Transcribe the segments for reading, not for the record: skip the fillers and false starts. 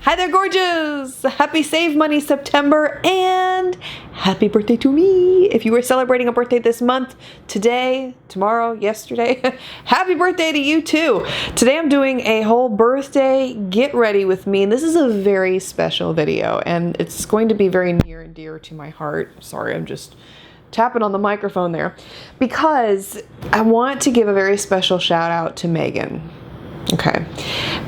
Hi there, gorgeous! Happy Save Money September and happy birthday to me! If you were celebrating a birthday this month, today, tomorrow, yesterday, happy birthday to you too! Today I'm doing a whole birthday get ready with me, and this is a very special video, and it's going to be very near and dear to my heart. Sorry, I'm just tapping on the microphone there, because I want to give a very special shout out to Megan. Okay,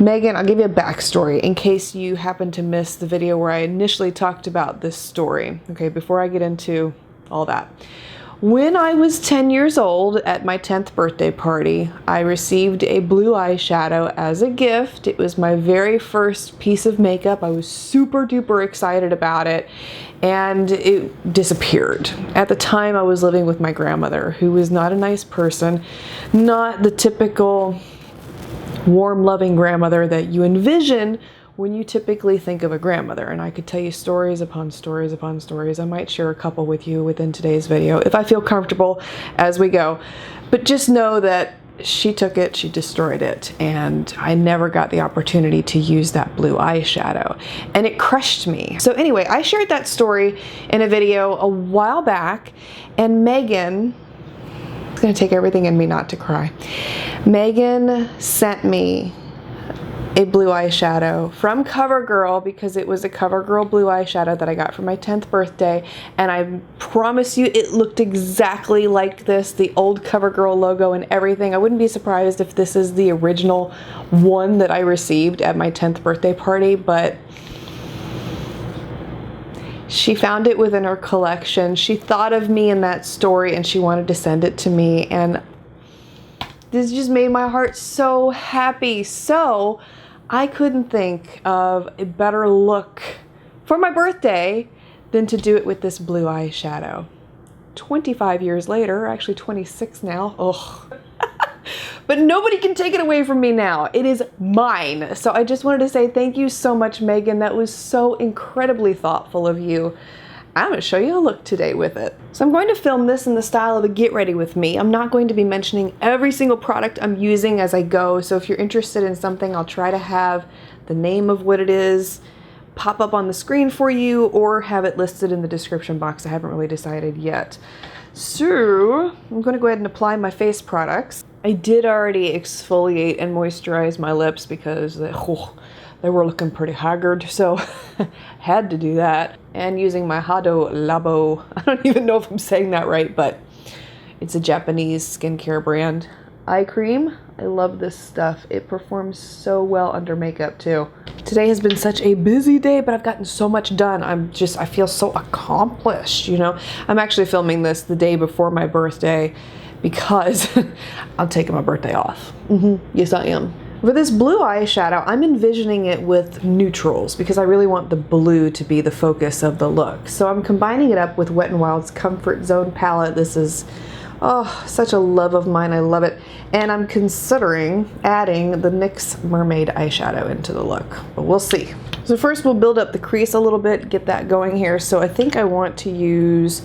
Megan, I'll give you a backstory in case you happen to miss the video where I initially talked about this story. Okay, before I get into all that. When I was 10 years old at my 10th birthday party, I received a blue eyeshadow as a gift. It was my very first piece of makeup. I was super duper excited about it, and it disappeared. At the time, I was living with my grandmother, who was not a nice person, not the typical warm, loving grandmother that you envision when you typically think of a grandmother. And I could tell you stories upon stories upon stories. I might share a couple with you within today's video if I feel comfortable as we go. But just know that she took it, she destroyed it, and I never got the opportunity to use that blue eyeshadow. And it crushed me. So anyway, I shared that story in a video a while back, and Megan, it's gonna take everything in me not to cry. Megan sent me a blue eyeshadow from Covergirl because it was a Covergirl blue eyeshadow that I got for my 10th birthday, and I promise you it looked exactly like this, the old Covergirl logo and everything. I wouldn't be surprised if this is the original one that I received at my 10th birthday party, but she found it within her collection. She thought of me in that story and she wanted to send it to me, and this just made my heart so happy. So I couldn't think of a better look for my birthday than to do it with this blue eyeshadow. 25 years later, actually 26 now, ugh. But nobody can take it away from me now. It is mine. So I just wanted to say thank you so much, Megan. That was so incredibly thoughtful of you. I'm gonna show you a look today with it. So I'm going to film this in the style of a get ready with me. I'm not going to be mentioning every single product I'm using as I go. So if you're interested in something, I'll try to have the name of what it is pop up on the screen for you, or have it listed in the description box. I haven't really decided yet. So I'm gonna go ahead and apply my face products. I did already exfoliate and moisturize my lips because they were looking pretty haggard, so had to do that. And using my Hado Labo, I don't even know if I'm saying that right, but it's a Japanese skincare brand eye cream. I love this stuff. It performs so well under makeup too. Today has been such a busy day, but I've gotten so much done. I feel so accomplished, you know? I'm actually filming this the day before my birthday because I'm taking my birthday off. Yes, I am. For this blue eyeshadow, I'm envisioning it with neutrals because I really want the blue to be the focus of the look. So I'm combining it up with Wet n Wild's Comfort Zone palette. This is, oh, such a love of mine. I love it. And I'm considering adding the NYX Mermaid eyeshadow into the look, but we'll see. So first we'll build up the crease a little bit, get that going here. So I think I want to use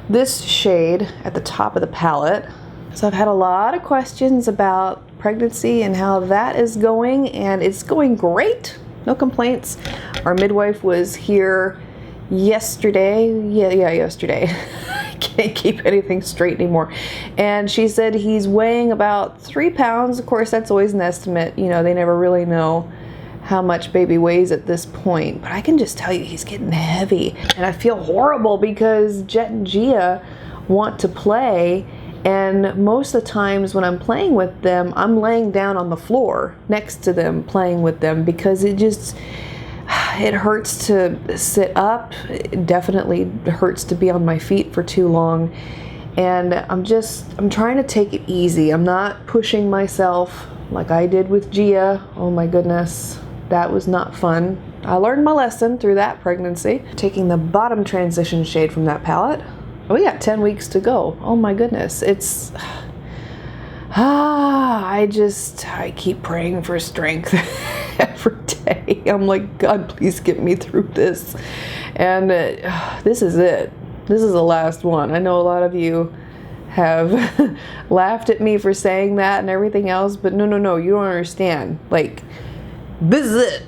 this shade at the top of the palette. So I've had a lot of questions about pregnancy and how that is going, and it's going great. No complaints. Our midwife was here yesterday. Yesterday. I can't keep anything straight anymore. And she said he's weighing about 3 pounds. Of course, that's always an estimate. You know, they never really know how much baby weighs at this point, but I can just tell you he's getting heavy. And I feel horrible because Jet and Gia want to play, and most of the times when I'm playing with them, I'm laying down on the floor next to them playing with them because it hurts to sit up. It definitely hurts to be on my feet for too long. And I'm trying to take it easy. I'm not pushing myself like I did with Gia. Oh my goodness, that was not fun. I learned my lesson through that pregnancy. Taking the bottom transition shade from that palette. We got 10 weeks to go. Oh my goodness. It's, I keep praying for strength every day. I'm like, God, please get me through this. And this is it. This is the last one. I know a lot of you have laughed at me for saying that and everything else, but no, you don't understand. Like, this is it.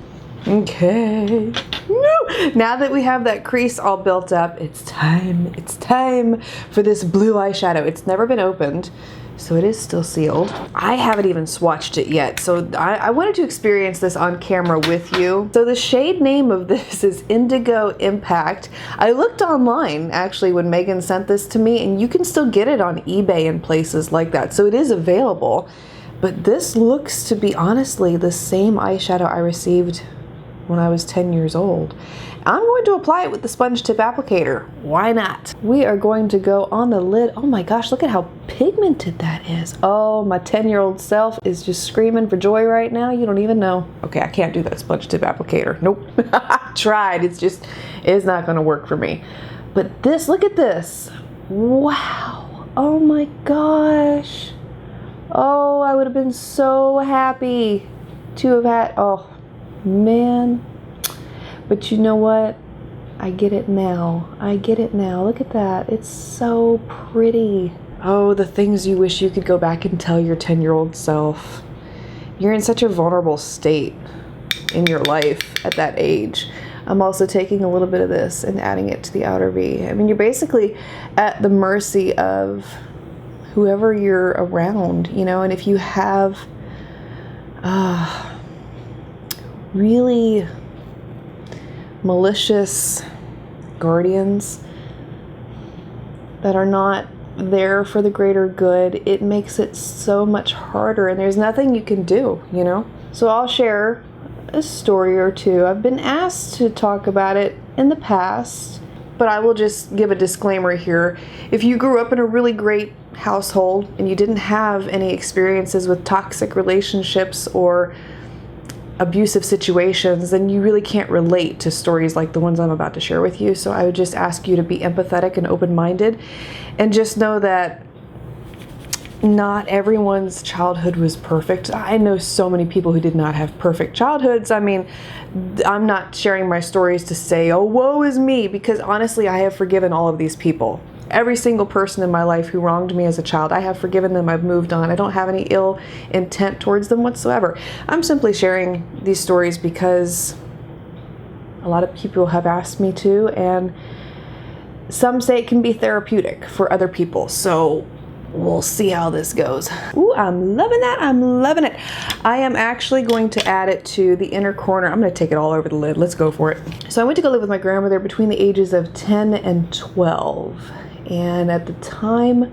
Okay. No. Now that we have that crease all built up, it's time for this blue eyeshadow. It's never been opened, so it is still sealed. I haven't even swatched it yet, so I wanted to experience this on camera with you. So the shade name of this is Indigo Impact. I looked online actually when Megan sent this to me, and you can still get it on eBay and places like that, so it is available. But this looks to be honestly the same eyeshadow I received when I was 10 years old. I'm going to apply it with the sponge tip applicator. Why not? We are going to go on the lid. Oh my gosh, look at how pigmented that is. Oh, my 10-year-old self is just screaming for joy right now. You don't even know. Okay, I can't do that sponge tip applicator. Nope. I tried. It's not gonna work for me. But this, look at this. Wow. Oh my gosh. Oh, I would have been so happy to have had, oh man. But you know what? I get it now. I get it now. Look at that. It's so pretty. Oh, the things you wish you could go back and tell your 10-year-old self. You're in such a vulnerable state in your life at that age. I'm also taking a little bit of this and adding it to the outer V. I mean, you're basically at the mercy of whoever you're around, you know, and if you have really malicious guardians that are not there for the greater good, it makes it so much harder, and there's nothing you can do, you know? So I'll share a story or two. I've been asked to talk about it in the past, but I will just give a disclaimer here. If you grew up in a really great household and you didn't have any experiences with toxic relationships or abusive situations, then you really can't relate to stories like the ones I'm about to share with you. So I would just ask you to be empathetic and open-minded, and just know that not everyone's childhood was perfect. I know so many people who did not have perfect childhoods. I mean, I'm not sharing my stories to say, oh, woe is me, because honestly, I have forgiven all of these people. Every single person in my life who wronged me as a child, I have forgiven them. I've moved on. I don't have any ill intent towards them whatsoever. I'm simply sharing these stories because a lot of people have asked me to, and some say it can be therapeutic for other people. So we'll see how this goes. Ooh, I'm loving that. I'm loving it. I am actually going to add it to the inner corner. I'm going to take it all over the lid. Let's go for it. So I went to go live with my grandmother between the ages of 10 and 12. And at the time,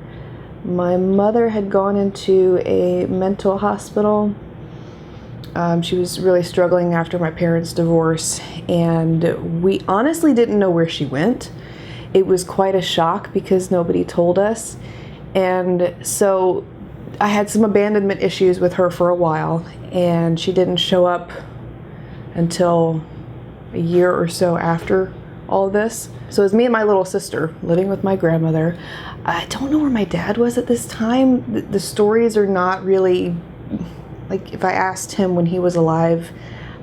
my mother had gone into a mental hospital. She was really struggling after my parents' divorce, and we honestly didn't know where she went. It was quite a shock because nobody told us. And so I had some abandonment issues with her for a while, and she didn't show up until a year or so after all of this. So it was me and my little sister living with my grandmother. I don't know where my dad was at this time. The stories are not really, like, if I asked him when he was alive,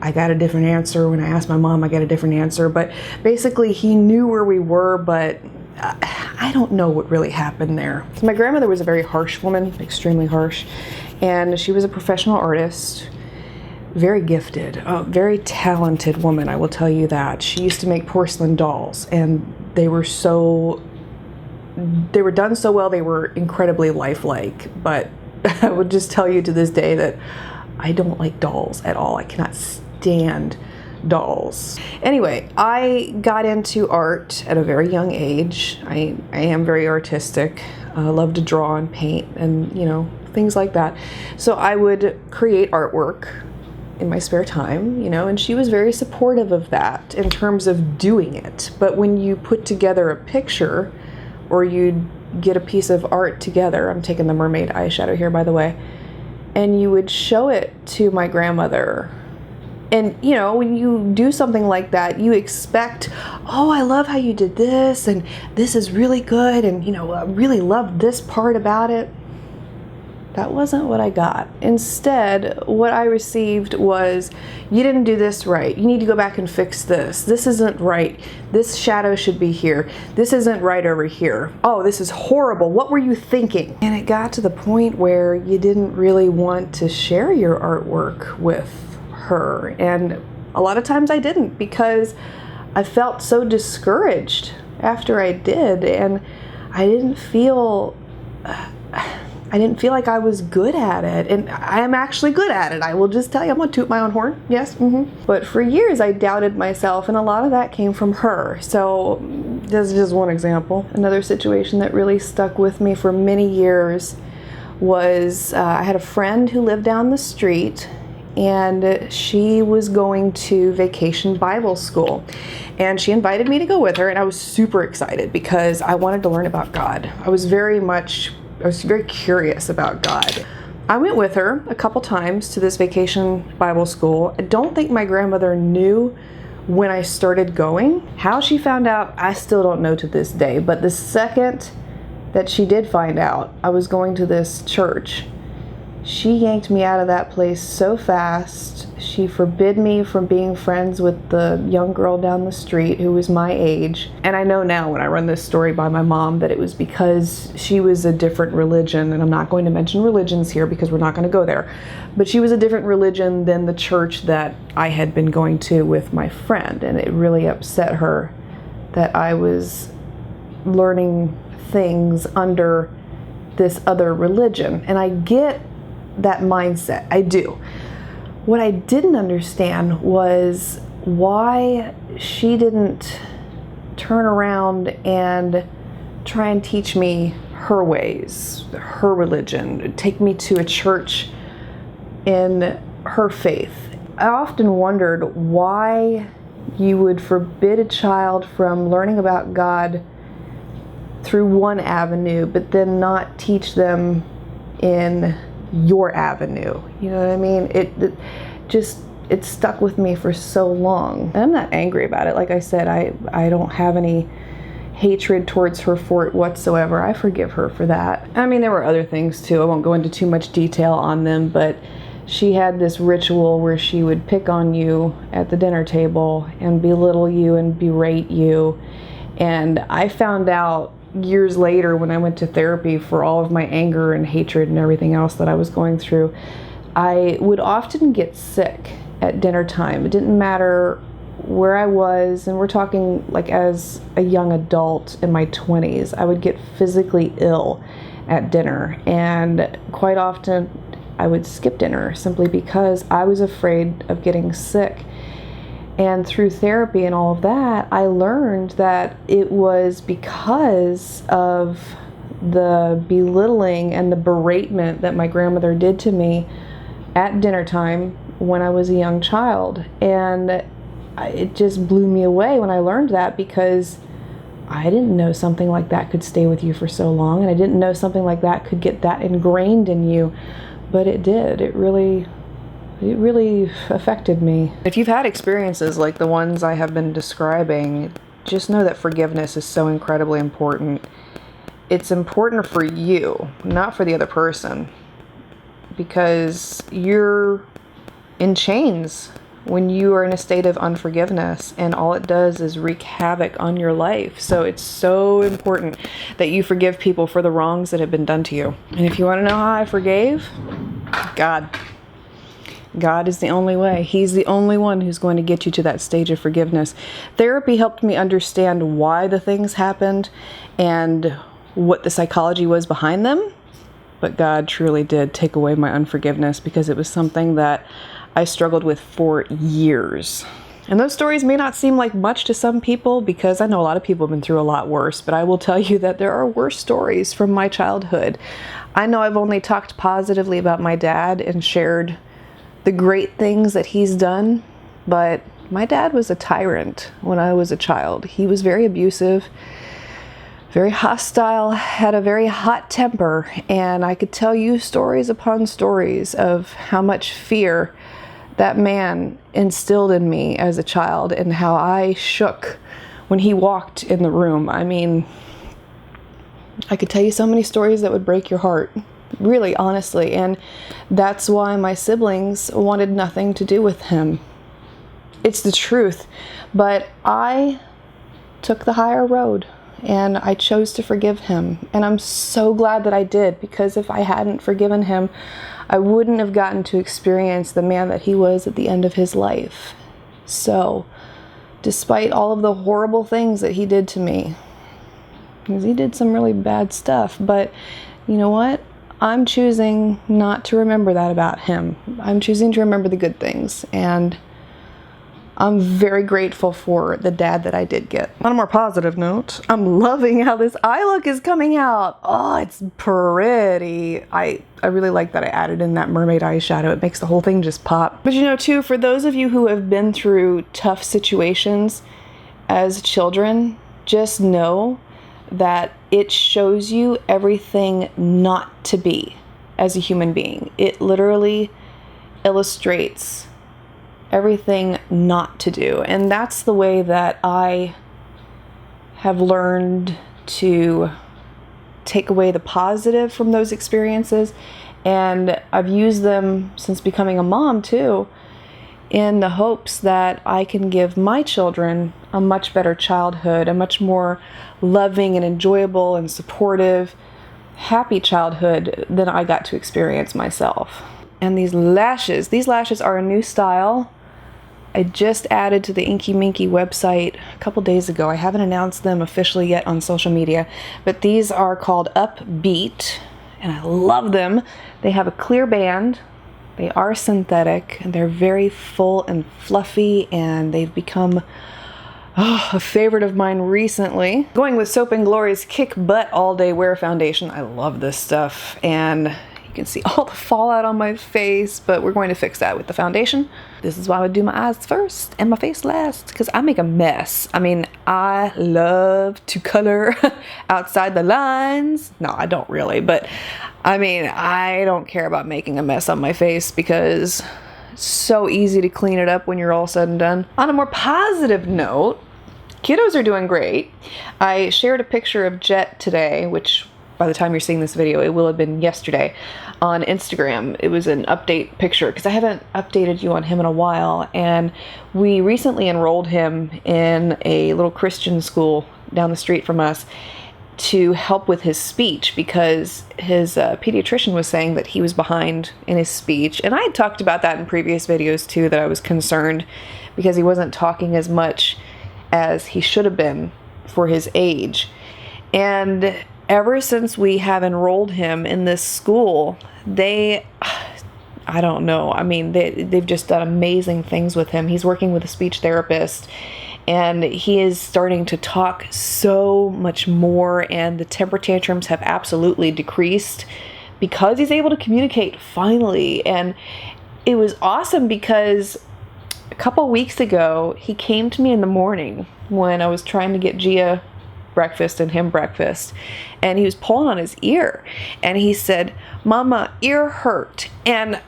I got a different answer. When I asked my mom, I got a different answer. But basically, he knew where we were, but I don't know what really happened there. So my grandmother was a very harsh woman, extremely harsh, and she was a professional artist. Very gifted, a very talented woman, I will tell you that. She used to make porcelain dolls, and they were done so well, they were incredibly lifelike. But I would just tell you to this day that I don't like dolls at all. I cannot stand dolls. Anyway, I got into art at a very young age. I am very artistic. I love to draw and paint and, you know, things like that. So I would create artwork in my spare time, you know, and she was very supportive of that in terms of doing it. But when you put together a picture, or you'd get a piece of art together, I'm taking the Mermaid eyeshadow here, by the way, and you would show it to my grandmother. And, you know, when you do something like that, you expect, oh, I love how you did this, and this is really good, and, you know, I really love this part about it. That wasn't what I got. Instead, what I received was, you didn't do this right. You need to go back and fix this. This isn't right. This shadow should be here. This isn't right over here. Oh, this is horrible. What were you thinking? And it got to the point where you didn't really want to share your artwork with her. And a lot of times I didn't, because I felt so discouraged after I did, and I didn't feel like I was good at it, and I am actually good at it. I will just tell you, I'm gonna toot my own horn. Yes. But for years I doubted myself, and a lot of that came from her. So this is just one example. Another situation that really stuck with me for many years was I had a friend who lived down the street, and she was going to vacation Bible school, and she invited me to go with her, and I was super excited because I wanted to learn about God. I was very curious about God. I went with her a couple times to this vacation Bible school. I don't think my grandmother knew when I started going. How she found out, I still don't know to this day, but the second that she did find out I was going to this church, she yanked me out of that place so fast. She forbid me from being friends with the young girl down the street who was my age. And I know now when I run this story by my mom that it was because she was a different religion, and I'm not going to mention religions here because we're not going to go there. But she was a different religion than the church that I had been going to with my friend, and it really upset her that I was learning things under this other religion. And I get that mindset. I do. What I didn't understand was why she didn't turn around and try and teach me her ways, her religion, take me to a church in her faith. I often wondered why you would forbid a child from learning about God through one avenue, but then not teach them in your avenue. You know what I mean? It stuck with me for so long. And I'm not angry about it. Like I said, I don't have any hatred towards her for it whatsoever. I forgive her for that. I mean, there were other things too. I won't go into too much detail on them, but she had this ritual where she would pick on you at the dinner table and belittle you and berate you. And I found out years later when I went to therapy for all of my anger and hatred and everything else that I was going through, I would often get sick at dinner time. It didn't matter where I was, and we're talking like as a young adult in my 20s, I would get physically ill at dinner, and quite often I would skip dinner simply because I was afraid of getting sick. And through therapy and all of that, I learned that it was because of the belittling and the beratement that my grandmother did to me at dinner time when I was a young child. And it just blew me away when I learned that, because I didn't know something like that could stay with you for so long, and I didn't know something like that could get that ingrained in you, but it did. It really affected me. If you've had experiences like the ones I have been describing, just know that forgiveness is so incredibly important. It's important for you, not for the other person, because you're in chains when you are in a state of unforgiveness, and all it does is wreak havoc on your life. So it's so important that you forgive people for the wrongs that have been done to you. And if you want to know how I forgave, God is the only way. He's the only one who's going to get you to that stage of forgiveness. Therapy helped me understand why the things happened and what the psychology was behind them. But God truly did take away my unforgiveness, because it was something that I struggled with for years. And those stories may not seem like much to some people, because I know a lot of people have been through a lot worse, but I will tell you that there are worse stories from my childhood. I know I've only talked positively about my dad and shared the great things that he's done, but my dad was a tyrant when I was a child. He was very abusive, very hostile, had a very hot temper, and I could tell you stories upon stories of how much fear that man instilled in me as a child, and how I shook when he walked in the room. I mean, I could tell you so many stories that would break your heart. Really, honestly. And that's why my siblings wanted nothing to do with him. It's the truth. But I took the higher road and I chose to forgive him. And I'm so glad that I did, because if I hadn't forgiven him, I wouldn't have gotten to experience the man that he was at the end of his life. So, despite all of the horrible things that he did to me, because he did some really bad stuff, but you know what? I'm choosing not to remember that about him. I'm choosing to remember the good things, and I'm very grateful for the dad that I did get. On a more positive note, I'm loving how this eye look is coming out. Oh, it's pretty. I really like that I added in that mermaid eyeshadow. It makes the whole thing just pop. But you know, too, for those of you who have been through tough situations as children, just know that it shows you everything not to be as a human being. It literally illustrates everything not to do. And that's the way that I have learned to take away the positive from those experiences. And I've used them since becoming a mom too, in the hopes that I can give my children a much better childhood, a much more loving and enjoyable and supportive, happy childhood than I got to experience myself. And these lashes are a new style. I just added to the Inky Minky website a couple days ago. I haven't announced them officially yet on social media, but these are called Upbeat, and I love them. They have a clear band. They are synthetic, and they're very full and fluffy, and they've become a favorite of mine recently. Going with Soap & Glory's Kick Butt All Day Wear Foundation. I love this stuff, and you can see all the fallout on my face, but we're going to fix that with the foundation. This is why I would do my eyes first and my face last, because I make a mess. I mean, I love to color outside the lines. No, I don't really, but I mean, I don't care about making a mess on my face because it's so easy to clean it up when you're all said and done. On a more positive note, kiddos are doing great. I shared a picture of Jet today, which by the time you're seeing this video, it will have been yesterday, on Instagram. It was an update picture because I haven't updated you on him in a while, and we recently enrolled him in a little Christian school down the street from us to help with his speech, because his pediatrician was saying that he was behind in his speech. And I had talked about that in previous videos too, that I was concerned because he wasn't talking as much as he should have been for his age. And ever since we have enrolled him in this school, I don't know. I mean, they've just done amazing things with him. He's working with a speech therapist, and he is starting to talk so much more, and the temper tantrums have absolutely decreased because he's able to communicate finally. And it was awesome because a couple weeks ago, he came to me in the morning when I was trying to get Gia breakfast and him breakfast, and he was pulling on his ear, and he said, "Mama, ear hurt." And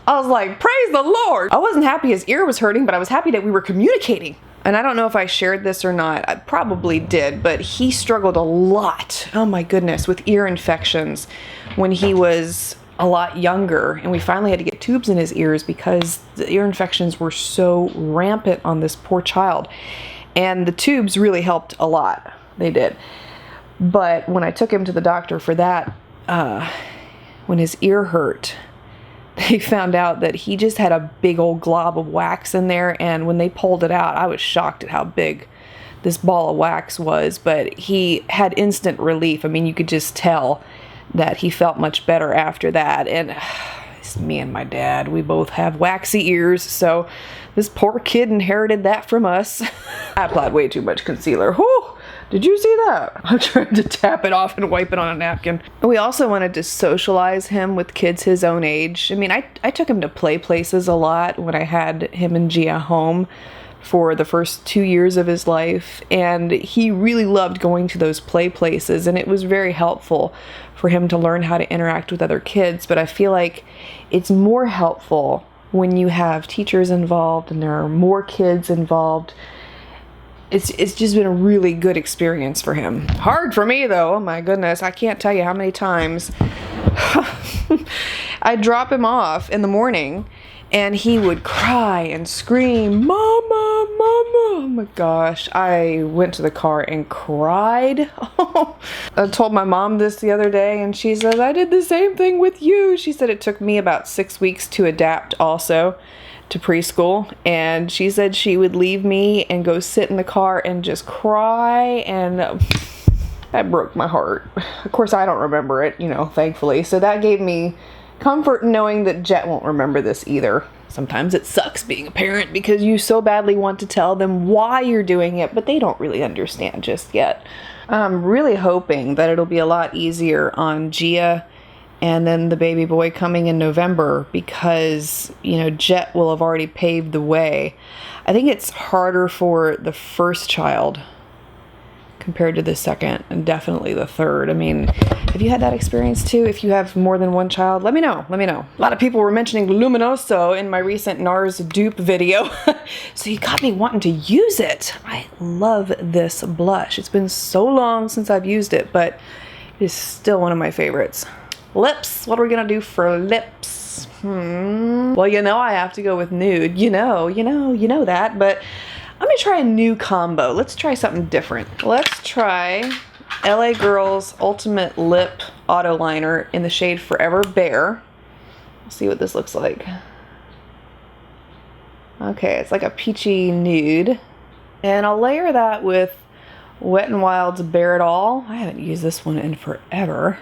I was like, praise the Lord. I wasn't happy his ear was hurting, but I was happy that we were communicating. And I don't know if I shared this or not. I probably did, but he struggled a lot, oh my goodness, with ear infections when he was a lot younger, and we finally had to get tubes in his ears because the ear infections were so rampant on this poor child. And the tubes really helped a lot. They did. But when I took him to the doctor for that, when his ear hurt, they found out that he just had a big old glob of wax in there. And when they pulled it out, I was shocked at how big this ball of wax was. But he had instant relief. I mean, you could just tell that he felt much better after that. And it's me and my dad, we both have waxy ears, so this poor kid inherited that from us. I applied way too much concealer. Whew! Did you see that? I tried to tap it off and wipe it on a napkin. We also wanted to socialize him with kids his own age. I mean, I took him to play places a lot when I had him and Gia home for the first 2 years of his life, and he really loved going to those play places, and it was very helpful for him to learn how to interact with other kids. But I feel like it's more helpful when you have teachers involved and there are more kids involved. It's just been a really good experience for him. Hard for me though, oh my goodness. I can't tell you how many times I'd drop him off in the morning and he would cry and scream, "Mama, Mama." Oh my gosh. I went to the car and cried. I told my mom this the other day and she says, "I did the same thing with you." She said it took me about 6 weeks to adapt also to preschool, and she said she would leave me and go sit in the car and just cry, and that broke my heart. Of course, I don't remember it, you know, thankfully. So that gave me comfort knowing that Jet won't remember this either. Sometimes it sucks being a parent because you so badly want to tell them why you're doing it, but they don't really understand just yet. I'm really hoping that it'll be a lot easier on Gia and then the baby boy coming in November because, you know, Jet will have already paved the way. I think it's harder for the first child compared to the second, and definitely the third. I mean, have you had that experience too? If you have more than one child, let me know. Let me know. A lot of people were mentioning Luminoso in my recent NARS dupe video. So you got me wanting to use it. I love this blush. It's been so long since I've used it, but it is still one of my favorites. Lips. What are we gonna do for lips? Well, you know I have to go with Nude. You know that, but I'm gonna try a new combo. Let's try something different. Let's try LA Girl's Ultimate Lip Auto Liner in the shade Forever Bare. Let's see what this looks like. Okay, it's like a peachy nude. And I'll layer that with Wet n Wild's Bare It All. I haven't used this one in forever.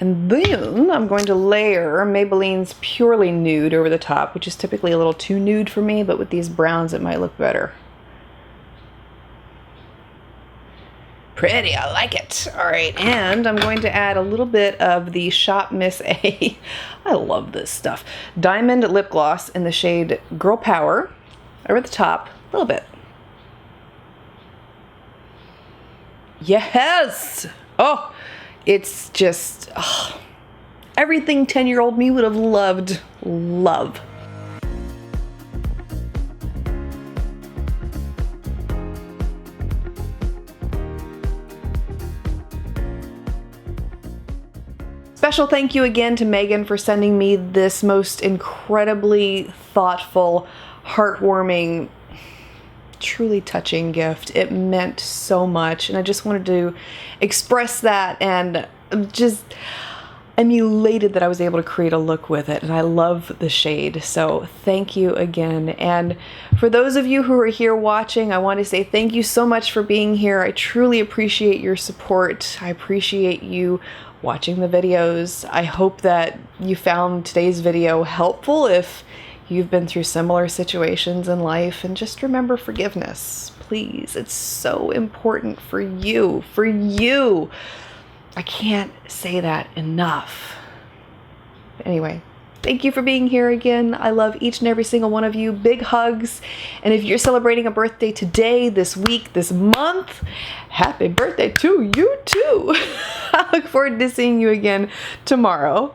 And then I'm going to layer Maybelline's Purely Nude over the top, which is typically a little too nude for me, but with these browns it might look better. Pretty, I like it. All right, and I'm going to add a little bit of the Shop Miss A. I love this stuff. Diamond Lip Gloss in the shade Girl Power over the top, a little bit. Yes! Oh, it's just everything 10-year-old me would have loved. Love. Special thank you again to Megan for sending me this most incredibly thoughtful, heartwarming, truly touching gift. It meant so much, and I just wanted to express that, and I'm elated that I was able to create a look with it, and I love the shade, so thank you again. And for those of you who are here watching, I want to say thank you so much for being here. I truly appreciate your support. I appreciate you watching the videos. I hope that you found today's video helpful if you've been through similar situations in life, and just remember forgiveness, please. It's so important for you, I can't say that enough. Anyway, thank you for being here again. I love each and every single one of you. Big hugs. And if you're celebrating a birthday today, this week, this month, happy birthday to you too. I look forward to seeing you again tomorrow.